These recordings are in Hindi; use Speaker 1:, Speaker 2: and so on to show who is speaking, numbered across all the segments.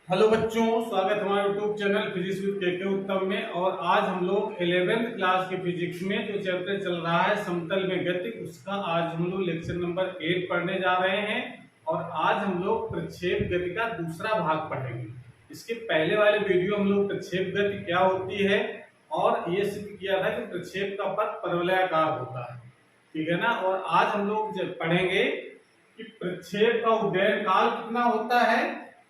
Speaker 1: हेलो बच्चों, स्वागत है हमारे यूट्यूब चैनल फिजिक्स विद के उत्तम में। और आज हम लोग 11वीं क्लास के फिजिक्स में जो चैप्टर चल रहा है समतल में गति, उसका आज हम लोग लेक्चर नंबर 8 पढ़ने जा रहे हैं। और आज हम लोग प्रक्षेप गति का दूसरा भाग पढ़ेंगे। इसके पहले वाले वीडियो हम लोग प्रक्षेप गति क्या होती है और ये सिद्ध किया था कि प्रक्षेप का पथ परवलयाकार होता है, ठीक है ना। और आज हम लोग पढ़ेंगे कि प्रक्षेप का उड्डयन काल कितना होता है,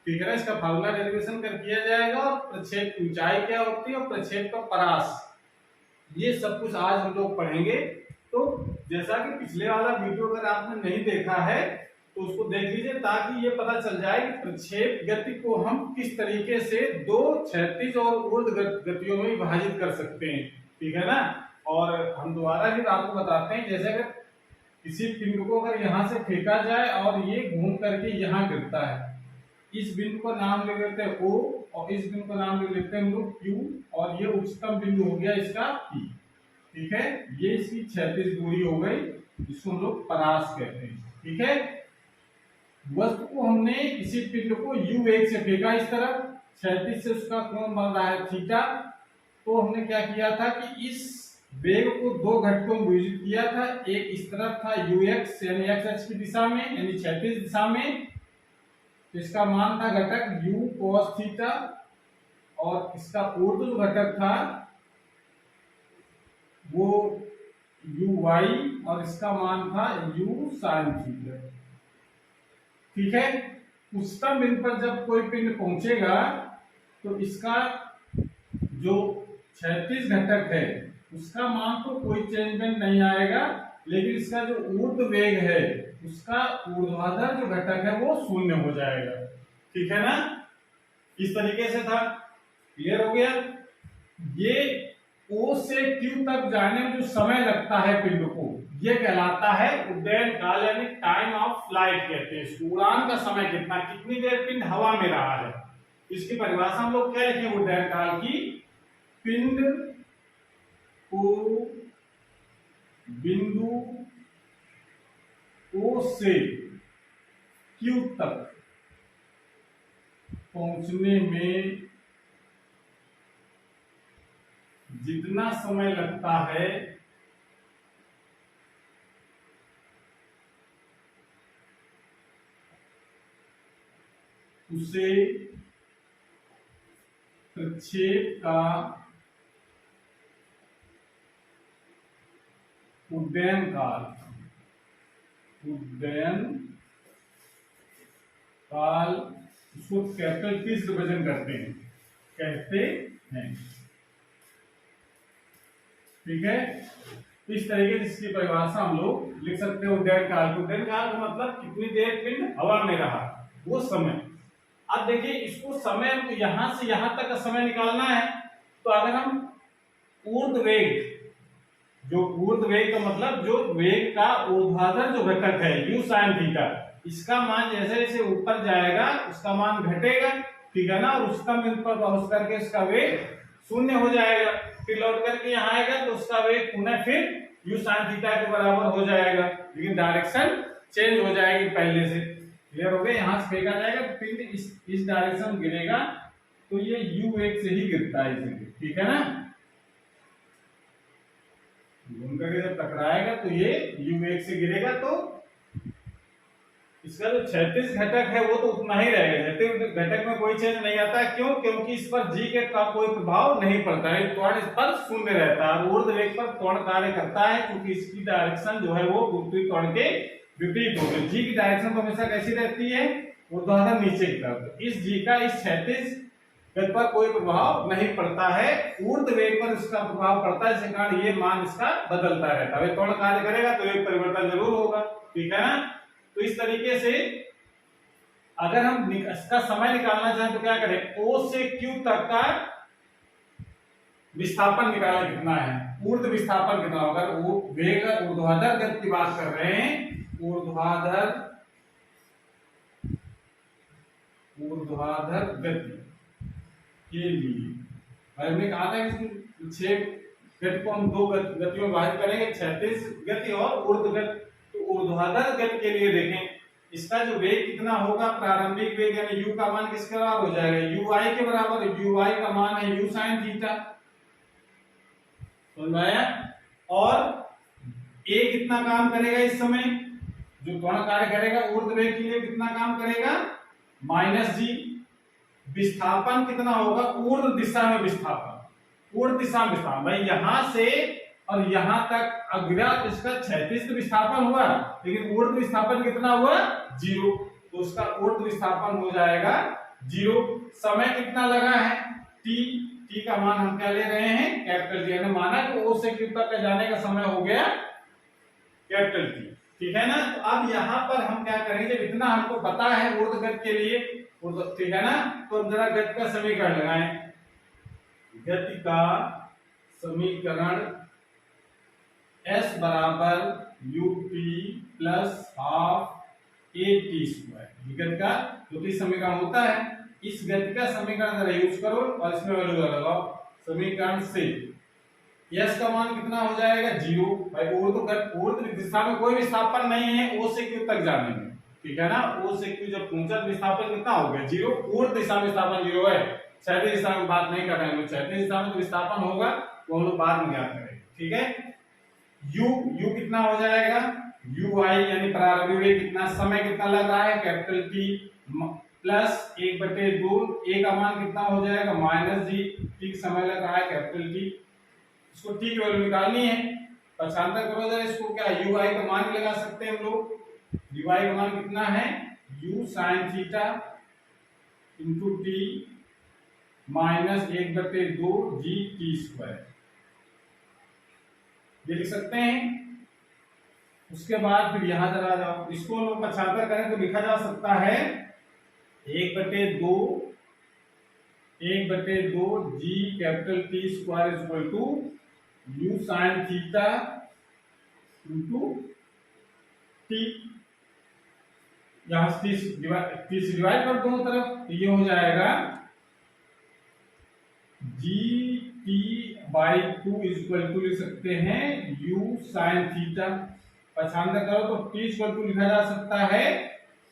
Speaker 1: ठीक है ना। इसका फार्मूला डेरिवेशन कर किया जाएगा और प्रक्षेप की ऊंचाई क्या होती है और प्रक्षेप का परास, ये सब कुछ आज हम लोग पढ़ेंगे। तो जैसा कि पिछले वाला वीडियो अगर आपने नहीं देखा है तो उसको देख लीजिए, ताकि ये पता चल जाए कि प्रक्षेप गति को हम किस तरीके से दो क्षैतिज और ऊर्ध्व गतियों में विभाजित कर सकते हैं, ठीक है ना। और हम दोबारा भी आपको बताते हैं, जैसे अगर किसी पिंड को अगर यहाँ से फेंका जाए और ये घूम करके यहाँ गिरता है, इस बिंदु का नाम ले लेते हैं O और इस बिंदु का नाम ले लेते हैं हम लोग Q, और ये उच्चतम बिंदु हो गया इसका P, ठीक है। ये इसकी क्षैतिज दूरी हो गई, इसको हम लोग परास कहते हैं, ठीक है। वस्तु को हमने किसी पिंड को U वेग से फेंका इस तरफ, क्षैतिज से उसका कोण बन रहा है थीटा। तो हमने क्या किया था कि इस वेग को दो घटकों में विभाजित किया था। एक इस तरफ था ux यानी x अक्ष की दिशा में यानी क्षैतिज दिशा में, तो इसका मान था घटक u cos थीटा, और इसका ऊर्ध्व घटक था वो uy और इसका मान था u sin थीटा, ठीक है। उच्चतम बिंदु पर जब कोई पिंड पहुंचेगा तो इसका जो क्षैतिज घटक है उसका मान तो कोई चेंजमेंट नहीं आएगा, लेकिन इसका जो ऊर्ध्व वेग है उसका ऊर्ध्वाधर जो घटक है वो शून्य हो जाएगा, ठीक है ना। इस तरीके से था, क्लियर हो गया। ये O से Q तक जाने में जो समय लगता है पिंड को, ये कहलाता है उड्डयन काल यानी टाइम ऑफ फ्लाइट कहते हैं। इसको उड़ान का समय कितना, कितनी देर पिंड हवा में रहा है, इसकी परिभाषा हम लोग क्या लिखेंगे उड्डयन काल की। पिंड को बिंदु O से Q तक पहुंचने में जितना समय लगता है उसे प्रक्षेप का उड्डयन काल उसको कैपिटल T से रिप्रेजेंट कहते हैं, ठीक है। इस तरीके से इसकी परिभाषा हम लोग लिख सकते हैं उड्डयन काल को। उड्डयन काल का मतलब कितनी देर पिंड हवा में रहा, वो समय। अब देखिए इसको समय यहां से यहां तक का समय निकालना है, तो अगर हम ऊर्ध्व वेग, जो ऊर्ध्व वेग का मतलब जो वेग का ऊर्ध्वाधर जो घटक है u sin थीटा, इसका मान जैसे जैसे ऊपर जाएगा उसका मान घटेगा, ठीक है ना। और उच्चतम बिंदु पर पहुंच करके इसका वेग शून्य हो जाएगा, फिर लौट करके यहाँ आएगा तो उसका वेग पुनः फिर u sin थीटा के बराबर हो जाएगा, लेकिन डायरेक्शन चेंज हो जाएगी पहले से, क्लियर हो गया। यहाँ से फेंका जाएगा पिंड इस डायरेक्शन में गिरेगा, तो ये u वेग से ही गिरता है इसीलिए, ठीक है ना। घूम करके जब टकराएगा तो ये u वेग से गिरेगा, तो इसका जो क्षैतिज घटक है वो तो उतना ही रहेगा, क्षैतिज घटक में कोई चेंज नहीं आता है। क्यों? क्योंकि इस पर g के का कोई प्रभाव नहीं पड़ता है, त्वरण इस पर शून्य रहता है। ऊर्ध्व वेग पर त्वरण कार्य करता है क्योंकि इसकी डायरेक्शन जो है वो गुरुत्वीय त्वरण के विपरीत होगी। g की डायरेक्शन तो हमेशा कैसी रहती है, ऊर्ध्वाधर नीचे की तरफ। इस g का इस क्षैतिज गति पर कोई प्रभाव नहीं पड़ता है, ऊर्ध्व वेग पर इसका प्रभाव पड़ता है, इस कारण ये मान इसका बदलता रहता है। त्वरण कार्य करेगा तो वेग परिवर्तन जरूर होगा, ठीक है ना। तो इस तरीके से अगर हम इसका समय निकालना चाहें तो क्या करें, O से Q तक का विस्थापन निकालना कितना है, ऊर्ध्व विस्थापन कितना होगा। वो वेग ऊर्ध्वाधर गति की बात कर रहे हैं, ऊर्ध्वाधर गति के लिए हमने कहा था कि छह गति को हम दो गतियों में विभाजित करेंगे, क्षैतिज गति और ऊर्ध्व गति। तो ऊर्ध्वाधर गति के लिए देखें इसका जो वेग कितना होगा, प्रारंभिक वेग यानी u का मान किसके बराबर हो जाएगा, ui के बराबर। ui का मान है u sin थीटा, समझ में आया। और a कितना काम करेगा इस समय, जो कौन कार्य करेगा ऊर्ध्व वेग के लिए कितना काम करेगा, माइनस जी। विस्थापन कितना होगा, ऊर्ध्व दिशा में विस्थापन, ऊर्ध्व दिशा में विस्थापन, भाई यहां से और यहां तक अग्रत इसका क्षैतिज विस्थापन हुआ, लेकिन ऊर्ध्व विस्थापन कितना हुआ, 0। तो उसका ऊर्ध्व विस्थापन हो जाएगा 0। समय कितना लगा है, t का मान हम क्या ले रहे हैं, कैपिटल टी। यानी माना कि o से q तक जाने का समय हो गया कैपिटल टी, ठीक है ना। तो अब यहाँ पर हम क्या करेंगे, जब इतना हमको पता है ऊर्ध्व गति के लिए, ठीक है ना, तो हम जरा गति का समीकरण लगाएं। गति का समीकरण s बराबर ut plus half A T square, गति का जो कि समीकरण होता है। इस गति का समीकरण जरा यूज करो और इसमें वैल्यू लगाओ। समीकरण से s का मान कितना हो जाएगा, 0। भाई ऊर्ध्व दिशा में कोई विस्थापन नहीं है o से q तक जाने में, ठीक है ना। o से q जब पहुंचा तो विस्थापन कितना हो गया, 0। ऊर्ध्व दिशा में विस्थापन 0 है, क्षैतिज दिशा में बात नहीं कर रहे हैं। क्षैतिज दिशा में जो विस्थापन होगा वो हम लोग बाद में ज्ञात करेंगे, ठीक है। u कितना हो जाएगा, ui यानी प्रारंभिक वेग कितना, समय कितना लग रहा है कैपिटल T प्लस 1/2, a का मान कितना हो जाएगा माइनस जी, t समय लग रहा है कैपिटल T। इसको t की वैल्यू निकालनी है, पक्षांतर करो जरा इसको, क्या ui का मान लगा सकते हैं हम लोग। ui का मान कितना है, u sin theta into T minus 1/2 G T square, ये लिख सकते हैं। उसके बाद फिर यहां जरा जाओ, इसको लोग पक्षांतर करें तो लिखा जा सकता है 1/2 g capital T square equal to u sine theta into T. यहां से टी से डिवाइड कर दोनों तरफ, तो ये हो जाएगा G T by 2 equal to लिख सकते हैं u साइन थीटा। पक्षांतर करो तो t इक्वल टू लिखा जा सकता है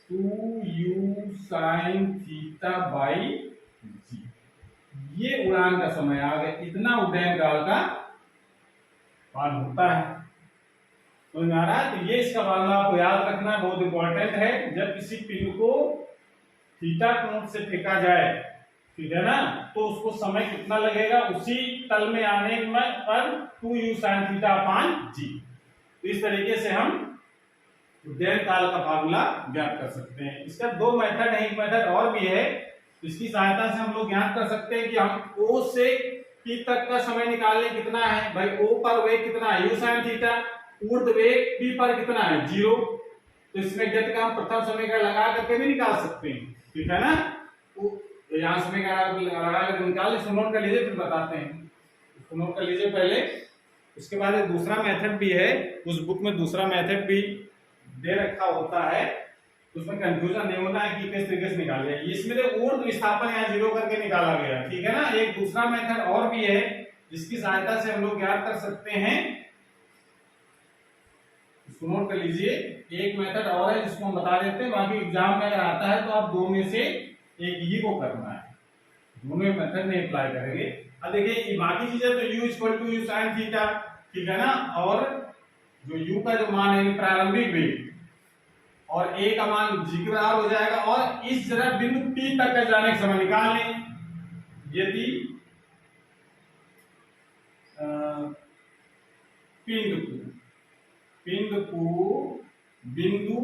Speaker 1: 2u साइन थीटा बाई जी। ये उड़ान का समय आ गया, इतना उड्डयन काल का मान होता है, समझ में आ रहा है। तो ये इसका फॉर्मूला आपको याद रखना बहुत इंपॉर्टेंट है। जब किसी पिन को थीटा कोण से फेंका जाए, ठीक है ना, तो उसको समय कितना लगेगा, उसी तल में आने में पर 2u sin थीटा अपान जी। तो इस तरीके से हम उड्डयन काल का फार्मूला ज्ञात कर सकते हैं। इसका दो मेथड है, एक मेथड और भी है, इसकी सहायता से हम लोग ज्ञात कर सकते हैं कि हम o से p तक का समय निकालने कितना है। भाई o पर वेग कितना है u sin थीटा, ऊर्ध्व वेग p पर कितना है 0। तो इसमें गति का हम प्रथम समीकरण लगा करके भी निकाल सकते हैं, ठीक है ना। तो यहाँ समीकरण लगा कर निकाल, इसको नोट कर लीजिए फिर बताते हैं। इसको नोट कर लीजिए पहले, उसके बाद एक दूसरा मेथड भी है, उस बुक में दूसरा मेथड भी दे रखा होता है, उसमें कंफ्यूजन नहीं होना है कि किस तरीके से निकाले। इसमें तो ऊर्ध्व विस्थापन यहाँ 0 करके निकाला गया, ठीक है ना। एक दूसरा मेथड और भी है जिसकी सहायता से हम लोग ज्ञात कर सकते हैं, इसको नोट कर लीजिए। एक मेथड और है जिसको हम बता देते हैं, बाकी एग्जाम में अगर आता है तो आप दो में से एक ही को करना है, दोनों मेथड में अप्लाई करेंगे। अब देखिए बाकी चीजें तो u equal to u sine theta, ठीक है ना, और जो u का जो मान है प्रारंभिक वेग और a का मान g के बराबर हो जाएगा। और इस जरा बिंदु p तक जाने का समय निकाल लें। यदि पिंड को बिंदु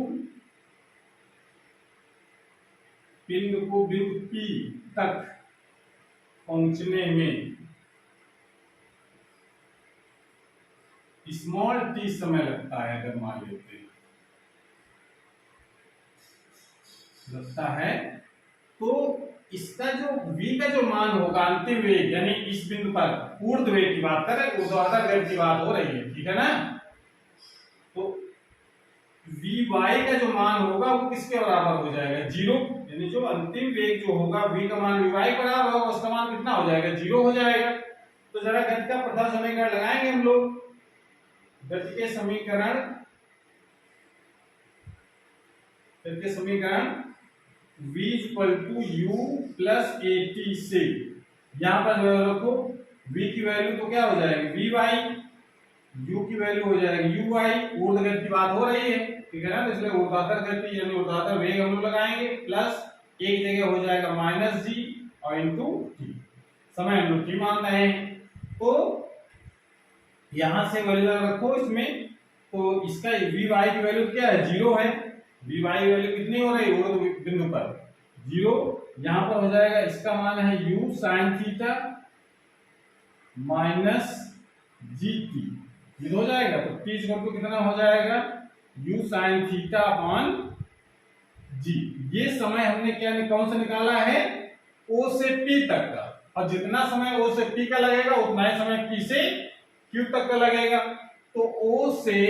Speaker 1: p तक पहुंचने में स्मॉल t समय लगता है, अगर मान लेते हैं लगता है, तो इसका जो v का जो मान होगा अंतिम वेग, यानी इस बिंदु पर ऊर्ध्व वेग की बात करें, ऊर्ध्वाधर वेग की बात हो रही है, ठीक है ना। तो vy का जो मान होगा वो किसके बराबर हो जाएगा 0, यानी जो अंतिम वेग जो होगा v का मान vy बराबर होगा, उसका मान कितना हो जाएगा 0 हो जाएगा। तो जरा गति का प्रथम समीकरण लगाएंगे हम लोग। गति के समीकरण चलिए समीकरण v equal to u plus a t से यहाँ पर जो रखो v की वैल्यू तो क्या हो जाएगी वी वाई, u की वैल्यू हो जाएगी यू वाई। ऊर्ध्वगति की बात हो रही है, ठीक है ना, तो इसलिए ऊर्ध्वाधर गति यानी ऊर्ध्वाधर वेग हम लोग लगाएंगे, प्लस एक जगह हो जाएगा माइनस जी और इंटू टी, समय हम लोग टी मान रहे हैं। तो यहां से वैल्यू रखो इसमें, तो इसका वी वाई की वैल्यू क्या है, जीरो है। वी वाई की वैल्यू कितनी हो रही है ऊर्ध्व बिंदु पर, जीरो। यहां पर हो जाएगा इसका मान है u sin theta minus G T, ये हो जाएगा। तो t इक्वल टू कितना हो जाएगा u sin theta upon g. ये समय हमने क्या कौन सा निकाला है, o से p तक का, और जितना समय o से p का लगेगा उतना ही समय p से q तक का लगेगा। तो o से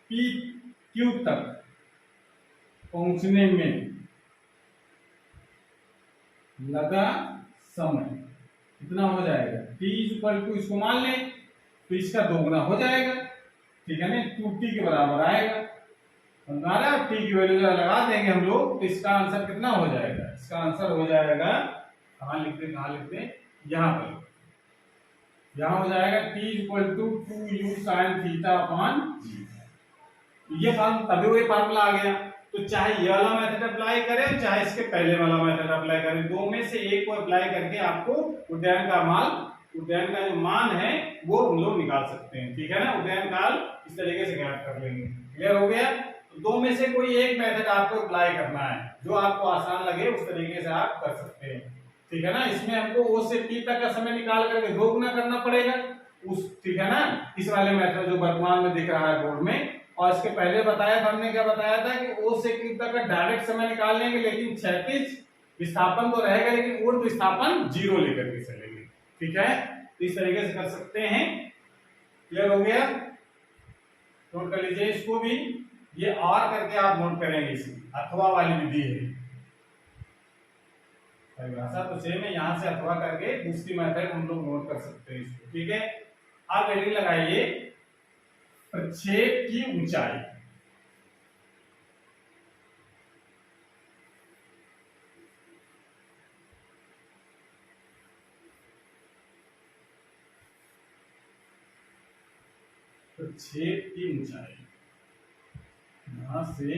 Speaker 1: p q तक पहुंचने में लगा समय कितना हो जाएगा, t इक्वल टू इसको मान लें तो इसका दोगुना हो जाएगा, ठीक है ना, 2t के बराबर आएगा। हमारा t की वैल्यू लगा देंगे हम लोग तो इसका आंसर कितना हो जाएगा, इसका आंसर हो जाएगा, कहाँ लिखते यहाँ पर, यहाँ हो जाएगा t equal to 2u sin theta upon g. ये तभी वही फार्मूला आ गया। तो चाहे ये वाला मेथड अप्लाई करें चाहे इसके पहले वाला मेथड अप्लाई करें, दो में से एक को अप्लाई करके आपको उड्डयन का जो मान है वो हम लोग निकाल सकते हैं, ठीक है ना। उड्डयन काल इस तरीके से ज्ञात कर लेंगे। क्लियर हो गया। तो दो में से कोई एक मेथड आपको अप्लाई करना है, जो आपको आसान लगे उस तरीके से आप कर सकते हैं, ठीक है ना। इसमें हमको ओ से पी तक का समय निकाल करके दो गुना करना पड़ेगा उस, ठीक है ना, इस वाले मेथड जो वर्तमान में दिख रहा है बोर्ड में। और इसके पहले बताया था, हमने क्या बताया था कि ओ से क्यू तक का डायरेक्ट समय निकाल लेंगे, लेकिन क्षैतिज विस्थापन तो रहेगा लेकिन ऊर्ध्व विस्थापन जीरो लेकर के चलेंगे, ठीक है। तो इस तरीके से कर सकते हैं। क्लियर हो गया। नोट कर लीजिए इसको भी, ये और करके आप नोट करेंगे, इसी अथवा वाली विधि है परिभाषा तो सेम है, यहां से अथवा करके दूसरी मेथड हम लोग नोट कर सकते हैं इसको, ठीक है। आप हेडिंग लगाइए प्रक्षेप की ऊंचाई। प्रक्षेप की ऊंचाई, यहां से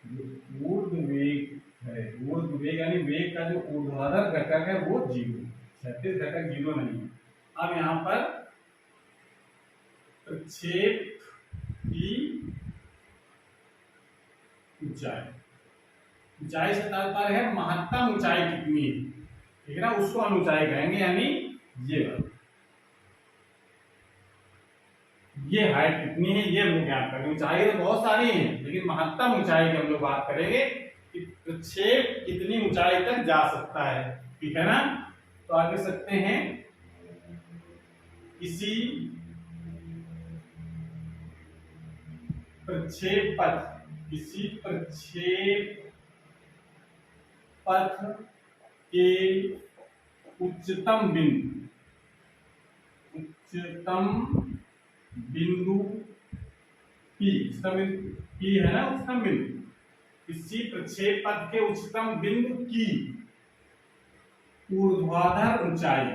Speaker 1: ऊर्ध्व वेग है, ऊर्ध्व वेग यानी वेग का जो ऊर्ध्वाधर घटक है वो जीरो, क्षैतिज घटक जीरो नहीं है। अब यहां पर प्रक्षेप की ऊंचाई, ऊंचाई से तात्पर्य है महत्तम ऊंचाई कितनी है, ठीक है ना, उसको हम ऊंचाई कहेंगे, यानी ये हाइट कितनी है ये हम ज्ञात करेंगे। ऊंचाई तो बहुत सारी है लेकिन महत्तम ऊंचाई की हम लोग बात करेंगे कि प्रक्षेप कितनी ऊंचाई तक जा सकता है, ठीक है ना। तो आगे सकते हैं, किसी प्रक्षेप पथ के उच्चतम बिंदु P है ना, उच्चतम बिंदु, किसी प्रक्षेप पथ के उच्चतम बिंदु की ऊर्ध्वाधर ऊंचाई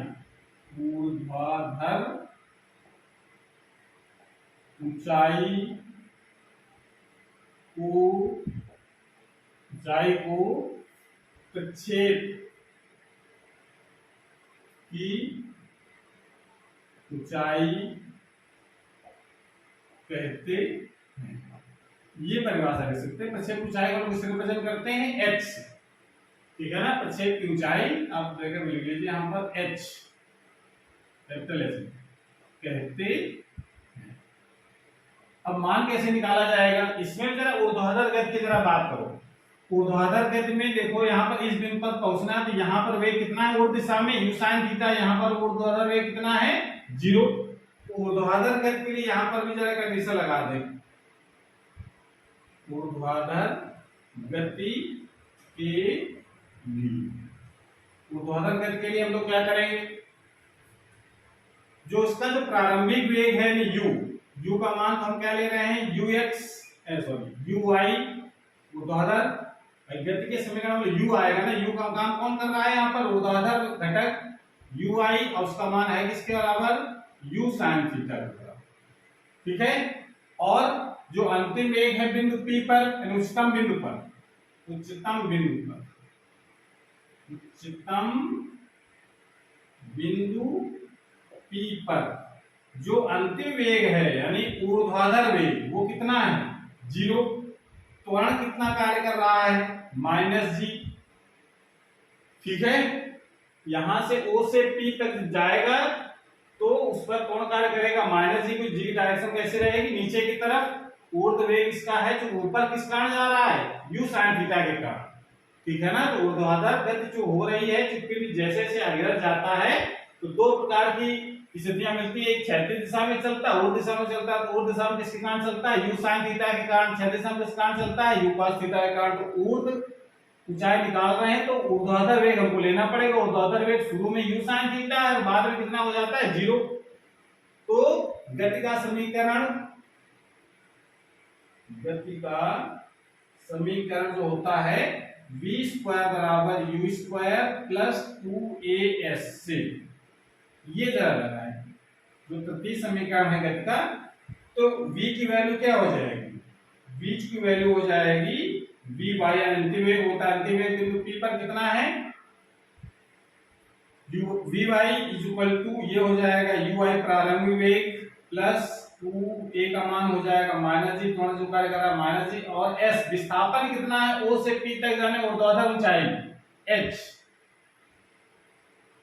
Speaker 1: को प्रक्षेप की ऊंचाई कहते हैं। ये परिभाषा दे सकते हैं। प्रक्षेप ऊंचाई को हम किससे रिप्रेजेंट करते हैं, h, ठीक है ना। प्रक्षेप की ऊंचाई आप देखकर लिख लीजिए यहाँ पर h, कैपिटल H कहते हैं। अब मान कैसे निकाला जाएगा, इसमें जरा ऊर्ध्वाधर गति की जरा बात करो। ऊर्ध्वाधर गति में देखो यहाँ पर इस बिंदु पर पहुंचना है तो यहाँ पर वेग कितना है ऊर्ध्व दिशा में, u sin थीटा, यहाँ पर ऊर्ध्वाधर वेग कितना है, जीरो। ऊर्ध्वाधर गति के लिए यहाँ पर भी जरा कंडीशन लगा दें, ऊर्ध्वाधर गति के लिए, ऊर्ध्वाधर गति के लिए हम लोग क्या करेंगे, जो इसका जो प्रारंभिक वेग है u का मान तो हम क्या ले रहे हैं ux, सॉरी uy ऊर्ध्वाधर गति के समीकरण में u आएगा ना, u का काम कौन कर रहा है यहाँ पर, ऊर्ध्वाधर घटक ui, और उसका मान है किसके बराबर, u sin थीटा के बराबर। ठीक है, और जो अंतिम वेग है बिंदु P पर, उच्चतम बिंदु पर, उच्चतम बिंदु P पर जो अंतिम वेग है यानी ऊर्ध्वाधर वेग वो कितना है, 0। त्वरण कितना कार्य कर रहा है, -g। ठीक है, यहां से O से P तक जाएगा तो उस पर कौन कार्य करेगा, -g। को g डायरेक्शन कैसे रहेगी, नीचे की तरफ। ऊर्ध्व वेग इसका है जो ऊपर किस कारण जा रहा है, u sin थीटा के कारण। ठीक है ना, तो ऊर्ध्वाधर गति जो हो रही है, चूंकि जैसे जैसे आगे जाता है तो दो प्रकार की स्थितियां मिलती है, एक क्षैतिज दिशा में चलता है, ऊर्ध्व दिशा में चलता है। तो ऊर्ध्व दिशा में किसके कारण चलता है, u sin थीटा के कारण। क्षैतिज दिशा में किसके कारण चलता है, u cos थीटा के कारण। तो ऊर्ध्व ऊंचाई निकाल रहे हैं तो ऊर्ध्वाधर वेग हमको लेना पड़ेगा। ऊर्ध्वाधर वेग शुरू में u sin थीटा है और बाद में कितना हो जाता है, 0। तो गति का समीकरण जो होता है v स्क्वायर बराबर u स्क्वायर प्लस 2as से, ये जरा लगाए जो तृतीय समीकरण है गति का। तो v की वैल्यू क्या हो जाएगी, v की वैल्यू हो जाएगी v बाई अंतिम वेग होता है, अंतिम वेग बिंदु P पर कितना है, v by is equal to ये हो जाएगा ui प्रारंभिक वेग प्लस 2a का मान हो जाएगा -g, त्वरण जो कार्य कर रहा है -g, और s विस्थापन कितना है, o से p तक जाने ऊर्ध्वाधर ऊंचाई h।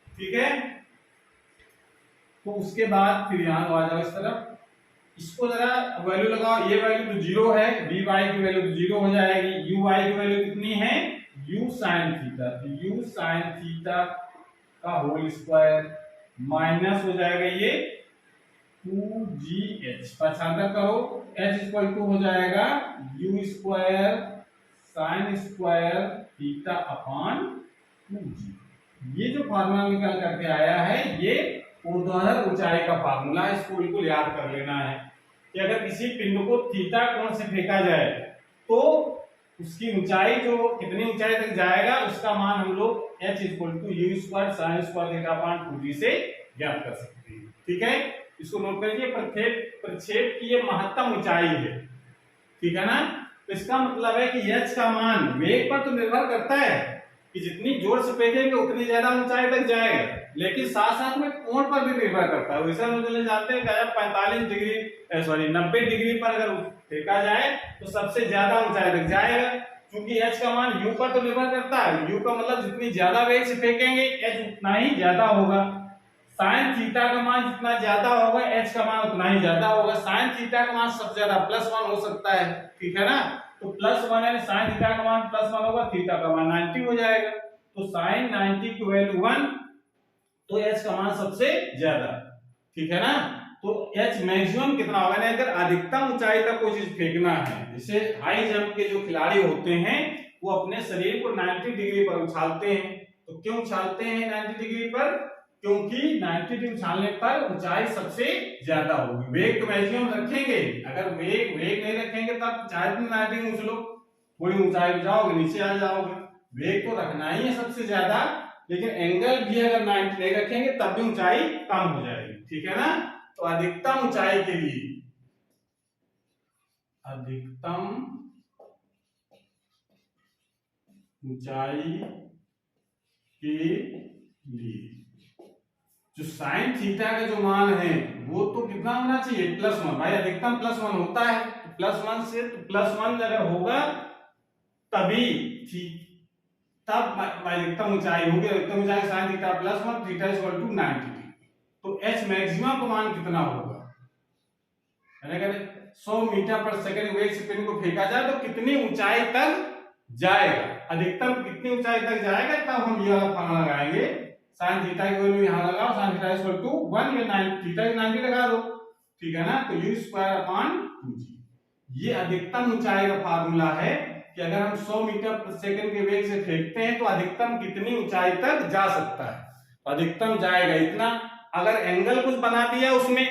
Speaker 1: ठीक है, तो उसके बाद फिर यहां आ जाओ इस तरफ, इसको जरा वैल्यू लगाओ। ये वैल्यू तो 0 है, v y की वैल्यू तो 0 हो जाएगी। u y की वैल्यू कितनी है, u sin थीटा। तो u sin थीटा का होल स्क्वायर माइनस हो जाएगा ये 2gh, पक्षांतर करो, h इक्वल टू हो जाएगा u square sin square theta upon 2g। ये जो फार्मूला निकल करके आया है ये ऊर्ध्वाधर ऊंचाई का फार्मूला है, इसको बिल्कुल याद कर लेना है कि अगर किसी पिंड को थीटा कोण से फेंका जाए तो उसकी ऊंचाई जो कितनी ऊंचाई तक जाएगा उसका मान हम लोग h equal to u square sin square theta upon 2g से ज्ञात कर सकते हैं। ठीक है, इसको नोट करिए, प्रक्षेप की ये महत्तम ऊंचाई है। ठीक है ना, तो इसका मतलब है कि h का मान वेग पर तो निर्भर करता है कि जितनी जोर से फेंकेंगे उतनी ज्यादा ऊंचाई तक जाएगा, लेकिन साथ साथ में कोण पर भी निर्भर करता है। वैसे हम चले जाते हैं कि अगर 90 डिग्री पर अगर फेंका जाए तो सबसे ज्यादा ऊंचाई तक जाएगा, क्योंकि h का मान u पर तो निर्भर करता है। u का मतलब जितनी ज्यादा वेग से फेंकेंगे h उतना ही ज्यादा होगा। sin थीटा का मान जितना ज्यादा होगा h का मान उतना ही ज्यादा होगा। sin थीटा का मान सबसे ज्यादा +1 हो सकता है। ठीक है ना, तो +1 यानी sin थीटा का मान +1 होगा, थीटा का मान 90 हो जाएगा। तो sin 90 की वैल्यू 1, तो h का मान सबसे ज्यादा। ठीक है ना, तो h मैक्सिमम कितना होगा, यानी अगर अधिकतम ऊंचाई तक कोई चीज फेंकना है, जैसे हाई जंप के जो खिलाड़ी होते हैं वो अपने शरीर को 90 डिग्री पर उछालते हैं। तो क्यों उछालते हैं 90 डिग्री पर, क्योंकि 90 डिग्री उछालने पर ऊंचाई सबसे ज्यादा होगी। वेग तो मैक्सिमम रखेंगे, अगर वेग नहीं रखेंगे तब चाहे तुम 90 डिग्री उछलो, थोड़ी ऊंचाई पे जाओगे, नीचे आ जाओगे। वेग तो रखना ही है सबसे ज्यादा, लेकिन एंगल भी अगर 90 नहीं रखेंगे तब भी ऊंचाई कम हो जाएगी। ठीक है ना, तो अधिकतम ऊंचाई के लिए जो साइन थीटा का जो मान है वो तो कितना होना चाहिए, +1। भाई अधिकतम +1 होता है, तो +1 से तो +1 अगर होगा तभी तब अधिकतम ऊंचाई होगी। अधिकतम ऊंचाई sine theta +1, theta equal to 90 degree. तो h मैक्सिमम का मान कितना होगा, अगर 100 मीटर पर सेकंड वेग से पिन को फेंका जाए तो कितनी ऊंचाई तक जाएगा, अधिकतम कितनी ऊंचाई तक जाएगा, तब हम ये वाला फॉर्मूला लगाएंगे। sin थीटा की वैल्यू यहां लगाओ, sin थीटा इक्वल टू 1 या 90, थीटा की 90 लगा दो। ठीक है ना, तो u स्क्वायर अपॉन 2g ये अधिकतम ऊंचाई का फार्मूला है कि अगर हम 100 मीटर प्रति सेकंड के वेग से फेंकते हैं तो अधिकतम कितनी ऊंचाई तक जा सकता है। तो अधिकतम जाएगा इतना, अगर एंगल कुछ बना दिया उसमें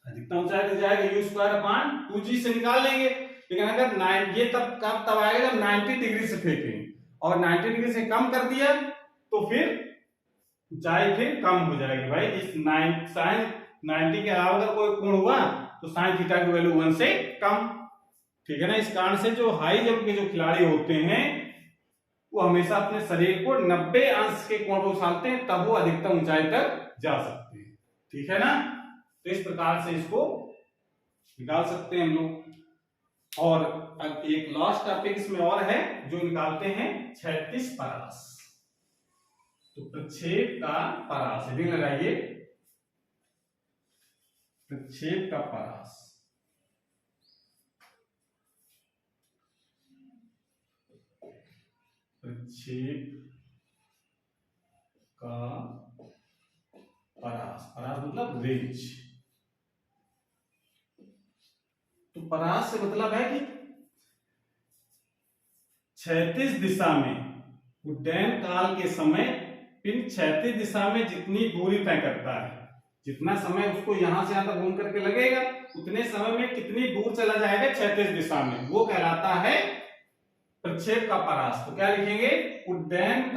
Speaker 1: अधिकतम ऊंचाई तक जाएगा u स्क्वायर अपॉन 2g से निकाल लेंगे। लेकिन अगर ये तब आएगा जब 90 डिग्री से फेंकेंगे, और 90 डिग्री से कम कर दिया तो फिर ऊंचाई फिर कम हो जाएगी भाई। इस साइन 90 के अलावा अगर कोई कोण हुआ तो साइन थीटा की वैल्यू 1 से कम, ठीक है ना। इस कारण से जो हाई जंप के जो खिलाड़ी होते हैं वो हमेशा अपने शरीर को 90 अंश के कोण पर उछालते हैं, तब वो अधिकतम ऊंचाई तक जा सकते हैं, ठीक है ना। तो इस प्रकार से इसको निकाल सकते हैं हम लोग। और अब एक लास्ट टॉपिक इसमें और है जो निकालते हैं क्षैतिज परास। तो प्रक्षेप का परास, हेडिंग लगाइए, प्रक्षेप का परास। प्रक्षेप का परास, परास मतलब रेंज। तो परास से मतलब है कि क्षैतिज दिशा में उड्डयन काल के समय पिंड क्षैतिज दिशा में जितनी दूरी तय करता है, जितना समय उसको यहां से यहां तक घूम करके लगेगा, उतने समय में कितनी दूर चला जाएगा क्षैतिज दिशा में, वो कहलाता है प्रक्षेप का परास। तो क्या लिखेंगे, उड्डयन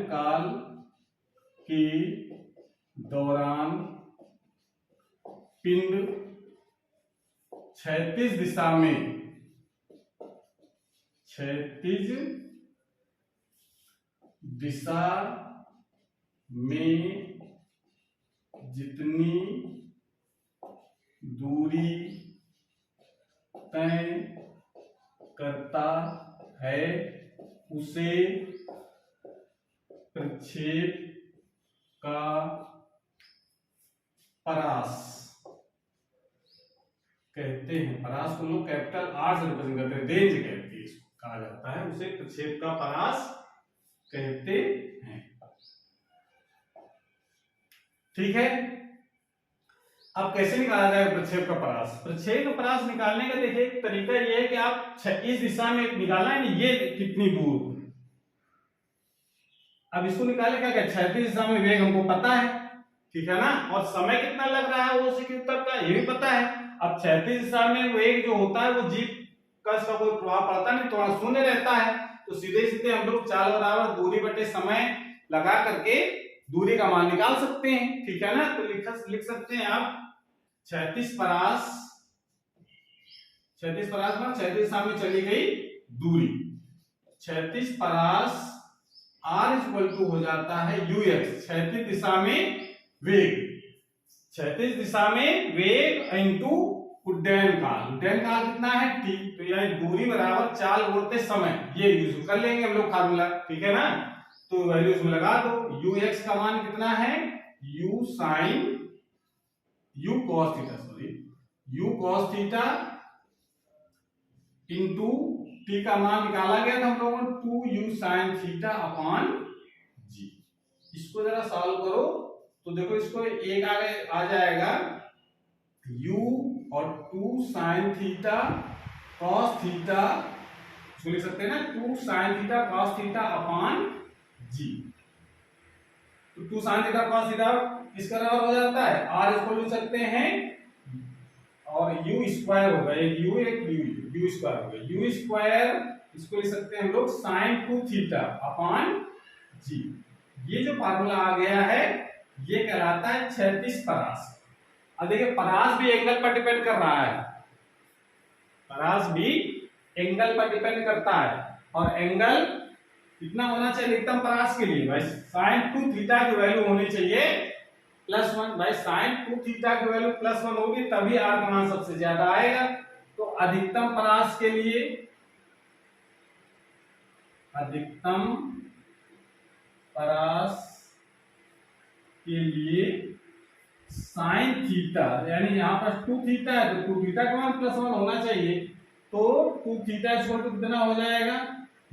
Speaker 1: काल के दौरान पिंड क्षैतिज दिशा में जितनी दूरी तय करता है उसे प्रक्षेप का परास कहते हैं। परास को लोग कैपिटल आर से रिप्रेजेंट करते हैं, रेंज कहते हैं, इसको कहा जाता है, उसे प्रक्षेप का परास कहते हैं, ठीक है। अब कैसे निकाला जाएगा प्रक्षेप का परास? प्रक्षेप का परास निकालने का देखिए एक तरीका ये है कि आप इस दिशा में निकालना है, ये कितनी दूर, अब इसको निकाले क्या, क्षैतिज दिशा में वेग हमको पता है, ठीक है ना, और समय कितना लग रहा है वो सेकंड तक का ये भी पता है। अब क्षैतिज दिशा में वेग जो होता है वो जीप का इसका कोई प्रभाव पड़ता नहीं, थोड़ा शून्य रहता है, तो सीधे सीधे हम लोग चाल बराबर दूरी बटे समय लगा करके दूरी का मान निकाल सकते हैं, ठीक है ना। तो लिख सकते हैं आप क्षैतिज परास में क्षैतिज दिशा में चली गई दूरी, क्षैतिज परास r इक्वल टू हो जाता है ux, क्षैतिज दिशा में वेग, क्षैतिज दिशा में वेग इनटू उड्डयन काल। उड्डयन काल कितना है t, तो यानी दूरी बराबर चाल गुणित समय, ये यूज कर लेंगे हम लोग फार्मूला, ठीक है ना। तो वैल्यू इसमें लगा दो, ux का मान कितना है, u cos theta into t का मान निकाला गया था हम लोगों ने 2u sin theta upon g। इसको जरा सॉल्व करो तो देखो इसको एक आगे आ जाएगा u और 2 sin थीटा cos थीटा, इसको लिख सकते हैं ना 2 sin theta cos theta upon g। तो 2 sin थीटा cos थीटा किसका बराबर हो जाता है, r इसको लिख सकते हैं और u स्क्वायर होगा, एक u एक u स्क्वायर होगा, u स्क्वायर इसको लिख सकते हैं हम लोग sin 2 थीटा अपॉन g। ये जो फार्मूला आ गया है ये कहलाता है क्षैतिज परास। अब देखिए परास भी एंगल पर डिपेंड कर रहा है, परास भी एंगल पर डिपेंड करता है, और एंगल कितना होना चाहिए अधिकतम परास के लिए भाई, sin 2 थीटा की वैल्यू होनी चाहिए +1, भाई sin 2 थीटा की वैल्यू +1 होगी तभी r का मान सबसे ज्यादा आएगा। तो अधिकतम परास के लिए, अधिकतम परास के लिए sin थीटा, यानी यहाँ पर 2 थीटा है तो 2 थीटा का मान +1 होना चाहिए, तो 2 थीटा इक्वल टू कितना हो जाएगा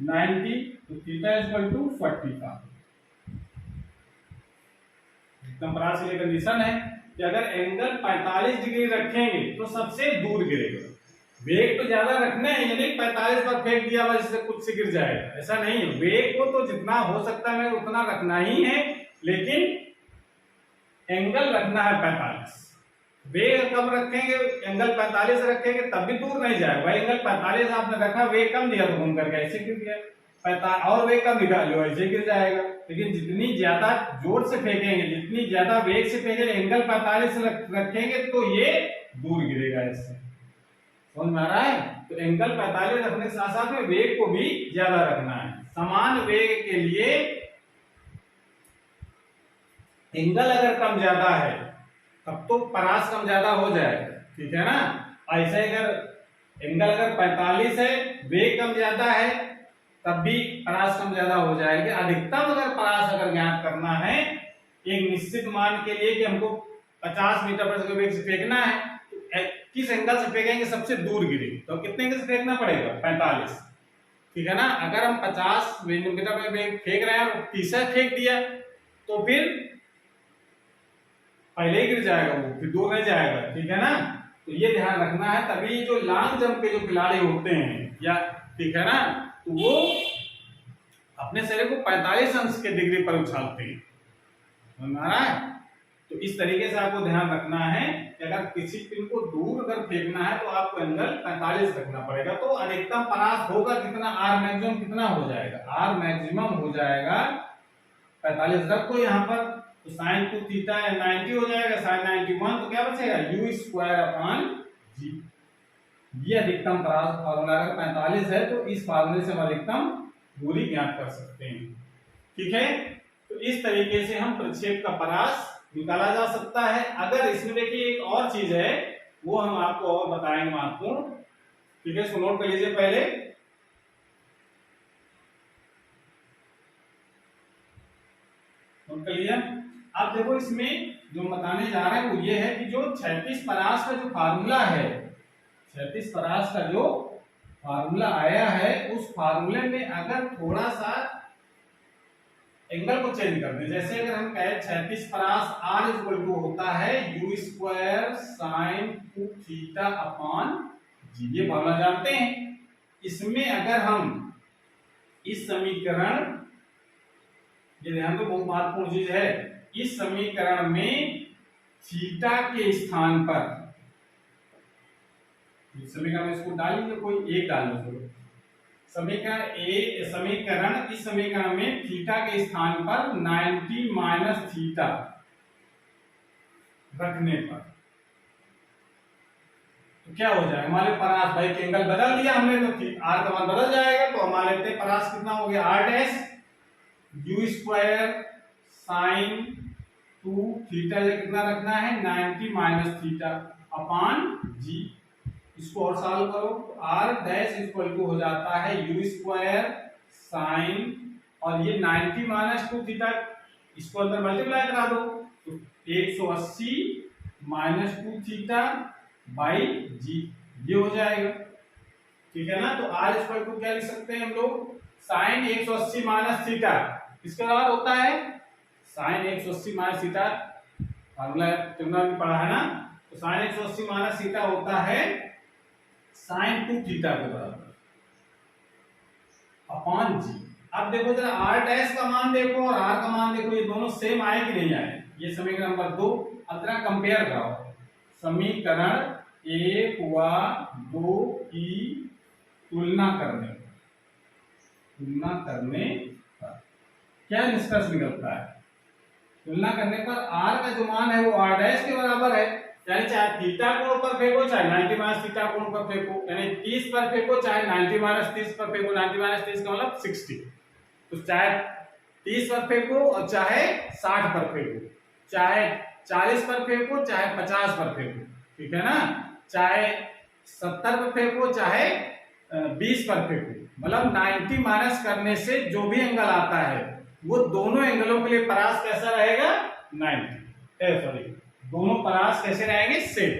Speaker 1: 90, तो थीटा इक्वल टू 45। एकदम परास के लिए कंडीशन है कि अगर एंगल 45 डिग्री रखेंगे तो सबसे दूर गिरेगा, वेग तो ज्यादा रखना है, यानी 45 पर फेंक दिया बस इससे कुछ से गिर जाएगा, ऐसा नहीं है। वेग को तो जितना हो सकता है उतना रखना ही है, लेकिन एंगल रखना है 45, वेग कम रखेंगे, एंगल 45 रखेंगे तब भी दूर नहीं जाएगा। भाई एंगल 45 आपने रखा, वेग कम दिया तो घूम करके ऐसे गिर गया, 45 और वेग कम निकाल लो ऐसे गिर जाएगा। लेकिन जितनी ज्यादा जोर से फेंकेंगे, जितनी ज्यादा वेग से फेंकेंगे, एंगल 45 रखेंगे तो ये दूर गिरेगा ऐसे। समझ में आ रहा है? तो एंगल 45 रखने के साथ साथ में वेग को भी ज्यादा रखना है। समान वेग के लिए एंगल अगर कम ज्यादा है तब तो परास कम ज्यादा हो जाएगा, ठीक है ना। ऐसे अगर एंगल अगर 45 है, वेग कम ज्यादा है, तब भी परास कम ज्यादा हो जाएगा। अधिकतम अगर परास अगर ज्ञात करना है एक निश्चित मान के लिए कि हमको 50 मीटर पर सेकंड वेग से फेंकना है, तो किस एंगल से फेंकेंगे सबसे दूर गिरे, तो कितने एंगल से फेंकना पड़ेगा? 45, ठीक है ना। अगर हम 50 मीटर पर वेग फेंक रहे हैं और 30 फेंक दिया तो फिर पहले ही गिर जाएगा वो, फिर दूर नहीं जाएगा, ठीक है ना। तो ये ध्यान रखना है। तभी जो लॉन्ग जंप के जो खिलाड़ी होते हैं या, ठीक है ना, तो वो अपने शरीर को 45 अंश के डिग्री पर उछालते हैं, समझ आ रहा है। तो इस तरीके से आपको ध्यान रखना है कि अगर किसी पिन को दूर अगर फेंकना है तो आपको एंगल 45 रखना पड़ेगा। तो अधिकतम परास होगा कितना, आर मैक्सिमम कितना हो जाएगा? आर मैक्सिमम हो जाएगा 45। रखो यहाँ पर, तो साइन 2 थीटा 90 हो जाएगा, साइन 91, तो क्या बचेगा? u square upon g. ये अधिकतम परास फार्मूला अगर 45 है तो इस फार्मूले से हम अधिकतम दूरी ज्ञात कर सकते हैं, ठीक है। तो इस तरीके से हम प्रक्षेप का परास निकाला जा सकता है। अगर इसमें देखिए एक और चीज है, वो हम आपको और बताएंगे महत्वपूर्ण, ठीक है। इसको नोट कर लीजिए पहले। नोट कर लिया। अब देखो इसमें जो बताने जा रहे हैं वो ये है कि जो क्षैतिज परास का जो फार्मूला है, क्षैतिज परास का जो फार्मूला आया है, उस फार्मूले में अगर थोड़ा सा एंगल को चेंज कर दें, जैसे अगर हम कहें क्षैतिज परास R इक्वल टू होता है u square sine 2 theta upon g, ये फार्मूला जानते हैं। इसमें अगर हम इस समीकरण, ये ध्यान दो बहुत महत्वपूर्ण चीज है, इस समीकरण में थीटा के स्थान पर, इस समीकरण में इसको डालिए, कोई एक डाल दो, समीकरण इस समीकरण में थीटा के स्थान पर 90 माइनस थीटा रखने पर तो क्या हो जाएगा? हमारे परास भाई एंगल बदल दिया हमने, तो आर का मान बदल जाएगा। तो हमारे लेते परास कितना हो गया? R dash u square sine 2 theta, ये कितना रखना है? 90 माइनस थीटा अपॉन जी। इसको और सॉल्व करो तो आर डैश इक्वल टू हो जाता है यू स्क्वायर साइन, और ये 90 माइनस 2 थीटा, इसको अंदर मल्टीप्लाई करा दो तो 180 माइनस 2 थीटा बाई जी, ये हो जाएगा, ठीक है ना। तो आर इक्वल टू क्या लिख सकते हैं हम लोग? साइन 180 माइनस थीटा, इसके बाद होता है साइन 180 माइनस थीटा, फार्मूला तुमने भी पढ़ा है ना। तो साइन 180 माइनस थीटा होता है साइन 2 थीटा के बराबर अपॉन जी। अब देखो जरा आर डैश का मान देखो और आर का मान देखो, ये दोनों सेम आए कि नहीं आए? ये समीकरण नंबर 2। अब जरा कंपेयर कराओ समीकरण 1 व 2 की तुलना करने पर क्या निष्कर्ष निकलता है? तुलना करने पर आर का जो मान है वो आर डैश के बराबर है, यानी चाहे थीटा कोण पर फेंको चाहे 90 माइनस थीटा कोण पर फेंको, यानी 30 पर फेंको चाहे 90 माइनस 30 पर फेंको, 90 माइनस 30 का मतलब 60। तो चाहे 30 पर फेंको और चाहे 60 पर फेंको, चाहे 40 पर फेंको चाहे 50 पर फेंको, ठीक है ना, चाहे 70 पर फेंको चाहे 20 पर फेंको, मतलब 90 माइनस करने से जो भी एंगल आता है वो दोनों एंगलों के लिए परास कैसा रहेगा? 90, सॉरी, दोनों परास कैसे रहेंगे? सेम,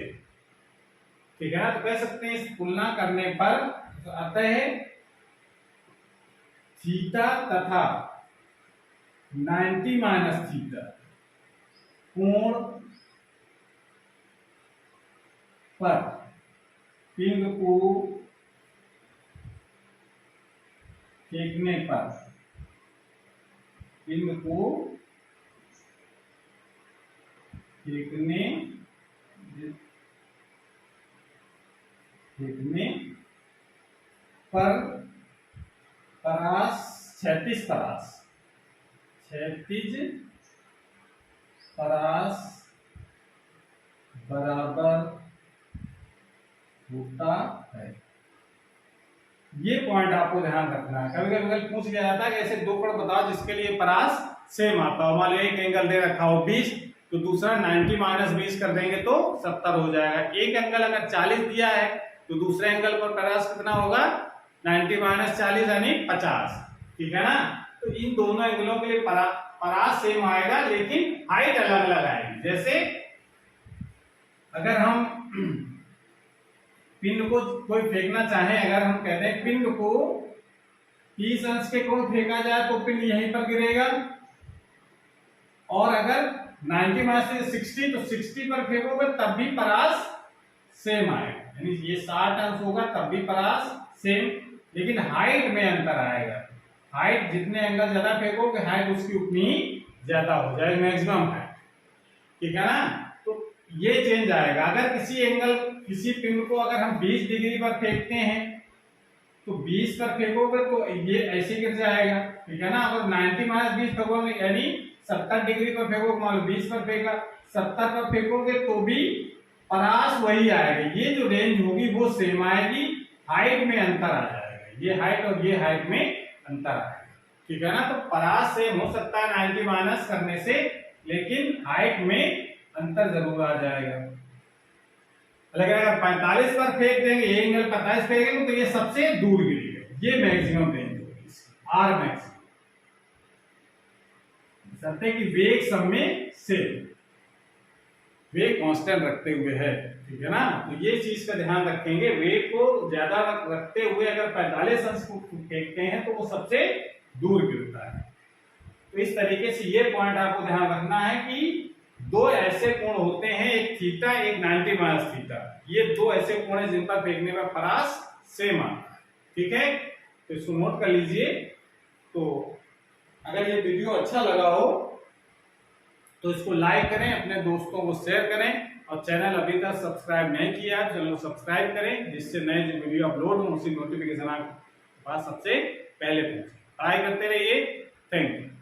Speaker 1: ठीक है ना। तो कह सकते हैं इस तुलना करने पर तो अतः थीटा तथा 90 माइनस थीटा कोण पर पिंड को फेंकने पर पिंड को फेंकने फेंकने पर परास, क्षैतिज परास, क्षैतिज परास बराबर होता है। ये पॉइंट आपको ध्यान रखना है। कभी कभी पूछ लिया जाता है कि ऐसे दो कोण बताओ जिसके लिए परास सेम आता हो। मान लो एक एंगल दे रखा हो 20, तो दूसरा 90 माइनस 20 कर देंगे तो 70 हो जाएगा। एक एंगल अगर 40 दिया है तो दूसरे एंगल पर परास कितना होगा, 90 माइनस 40 यानी 50। ठीक है ना। तो इन दोनों एंगलों के लिए परास सेम आएगा, लेकिन हाइट अलग अलग आएगी। जैसे अगर हम पिंड को कोई फेंकना चाहे, अगर हम कहते हैं पिंड को 30 अंश के कोण फेंका जाए तो पिंड यहीं पर गिरेगा, और अगर 90 माइनस 60 तो 60 पर फेंकोगे तब भी परास सेम आएगा। यानी ये 60 अंश होगा तब भी परास सेम, लेकिन हाइट में अंतर आएगा। हाइट जितने एंगल ज्यादा फेंकोगे हाइट उसकी उतनी ही ज्यादा हो जाएगी, मैक्सिमम है। ठीक है ना। तो ये चेंज आएगा। अगर किसी पिंड को अगर हम 20 डिग्री पर फेंकते हैं तो 20 पर फेंकोगे तो ये ऐसे गिर जाएगा। ठीक है ना। अगर 90 माइनस 20 फेंकोगे यानी 70 डिग्री पर फेंकोगे, मान लो 20 पर फेंका, 70 पर फेंकोगे तो भी परास वही आएगी। ये जो रेंज होगी वो सेम आएगी, हाइट में अंतर आ जाएगा। ये हाइट और ये हाइट में अंतर आएगा। ठीक है ना। तो परास सेम हो सकता है 90 माइनस करने से, लेकिन हाइट में अंतर जरूर आ जाएगा। लेकिन अगर 45 पर फेंक देंगे, ये एंगल 45 फेंकेंगे तो ये सबसे दूर गिरेगा। ये मैक्सिमम रेंज होगी, आर मैक्सिमम। शर्त कि वेग सब में सेम, वेग कांस्टेंट रखते हुए है। ठीक है ना। तो ये चीज का ध्यान रखेंगे। वेग को ज्यादा रखते हुए अगर 45 अंश को फेंकते हैं तो वो सबसे दूर गिरता है। तो इस तरीके से ये पॉइंट आपको ध्यान रखना है कि दो ऐसे कोण होते हैं, एक थीटा एक 90 माइनस थीटा। ये दो ऐसे कोण हैं जिन पर फेंकने में परास सेम आता है। ठीक है। तो इसको नोट कर लीजिए। तो अगर ये वीडियो अच्छा लगा हो तो इसको लाइक करें, अपने दोस्तों को शेयर करें, और चैनल अभी तक सब्सक्राइब नहीं किया है चैनल को सब्सक्राइब करें, जिससे नए जो वीडियो अपलोड हो उसी नोटिफिकेशन आपके पास सबसे पहले पहुंचे। ट्राई करते रहिए। Thank you.